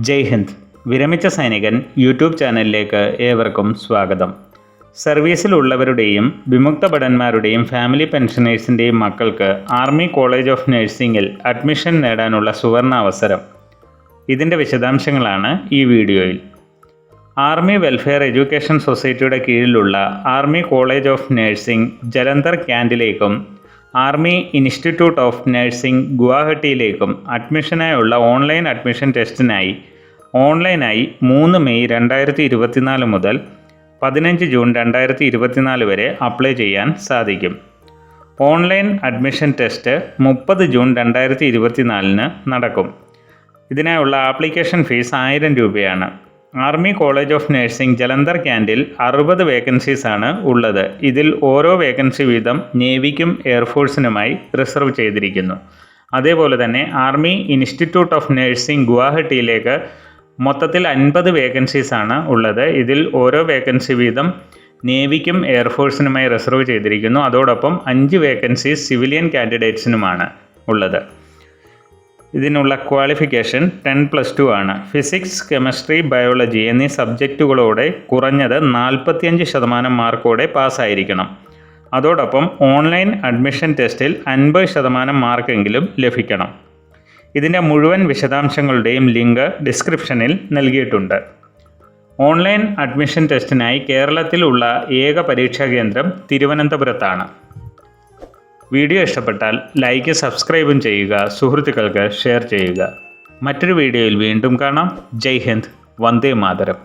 ജയ് ഹിന്ദ്. വിരമിച്ച സൈനികൻ യൂട്യൂബ് ചാനലിലേക്ക് ഏവർക്കും സ്വാഗതം. സർവീസിലുള്ളവരുടെയും വിമുക്ത ഭടന്മാരുടെയും ഫാമിലി പെൻഷനേഴ്സിൻ്റെയും മക്കൾക്ക് ആർമി കോളേജ് ഓഫ് നഴ്സിംഗിൽ അഡ്മിഷൻ നേടാനുള്ള സുവർണാവസരം. ഇതിൻ്റെ വിശദാംശങ്ങളാണ് ഈ വീഡിയോയിൽ. ആർമി വെൽഫെയർ എഡ്യൂക്കേഷൻ സൊസൈറ്റിയുടെ കീഴിലുള്ള army college of nursing Jalandhar ക്യാൻറ്റിലേക്കും ആർമി ഇൻസ്റ്റിറ്റ്യൂട്ട് ഓഫ് നഴ്സിംഗ് ഗുവാഹട്ടിയിലേക്കും അഡ്മിഷനായുള്ള ഓൺലൈൻ അഡ്മിഷൻ ടെസ്റ്റിനായി ഓൺലൈനായി 3 മെയ് 2024 മുതൽ 15 ജൂൺ 2024 വരെ അപ്ലൈ ചെയ്യാൻ സാധിക്കും. ഓൺലൈൻ അഡ്മിഷൻ ടെസ്റ്റ് 30 ജൂൺ 2024 നടക്കും. ഇതിനായുള്ള ആപ്ലിക്കേഷൻ ഫീസ് 1000 രൂപയാണ്. Army college of nursing Jalandhar ക്യാൻറ്റിൽ 60 വേക്കൻസീസാണ് ഉള്ളത്. ഇതിൽ ഓരോ വേക്കൻസി വീതം നേവിക്കും എയർഫോഴ്സിനുമായി റിസർവ് ചെയ്തിരിക്കുന്നു. അതേപോലെ തന്നെ ആർമി ഇൻസ്റ്റിറ്റ്യൂട്ട് ഓഫ് നഴ്സിംഗ് ഗുവാഹട്ടിയിലേക്ക് മൊത്തത്തിൽ 50 വേക്കൻസീസാണ് ഉള്ളത്. ഇതിൽ ഓരോ വേക്കൻസി വീതം നേവിക്കും എയർഫോഴ്സിനുമായി റിസർവ് ചെയ്തിരിക്കുന്നു. അതോടൊപ്പം 5 വേക്കൻസീസ് സിവിലിയൻ കാൻഡിഡേറ്റ്സിനുമാണ് ഉള്ളത്. ഇതിനുള്ള ക്വാളിഫിക്കേഷൻ 10+2 ആണ്. ഫിസിക്സ്, കെമിസ്ട്രി, ബയോളജി എന്നീ സബ്ജക്റ്റുകളോടെ കുറഞ്ഞത് 45% മാർക്കോടെ പാസ്സായിരിക്കണം. അതോടൊപ്പം ഓൺലൈൻ അഡ്മിഷൻ ടെസ്റ്റിൽ 50% മാർക്കെങ്കിലും ലഭിക്കണം. ഇതിൻ്റെ മുഴുവൻ വിശദാംശങ്ങളുടെയും ലിങ്ക് ഡിസ്ക്രിപ്ഷനിൽ നൽകിയിട്ടുണ്ട്. ഓൺലൈൻ അഡ്മിഷൻ ടെസ്റ്റിനായി കേരളത്തിലുള്ള ഏക പരീക്ഷാ കേന്ദ്രം തിരുവനന്തപുരത്താണ്. വീഡിയോ ഇഷ്ടപ്പെട്ടാൽ ലൈക്ക്, സബ്സ്ക്രൈബും ചെയ്യുക, സുഹൃത്തുക്കൾക്ക് ഷെയർ ചെയ്യുക. മറ്റൊരു വീഡിയോയിൽ വീണ്ടും കാണാം. ജയ് ഹിന്ദ്, വന്ദേ മാതരം.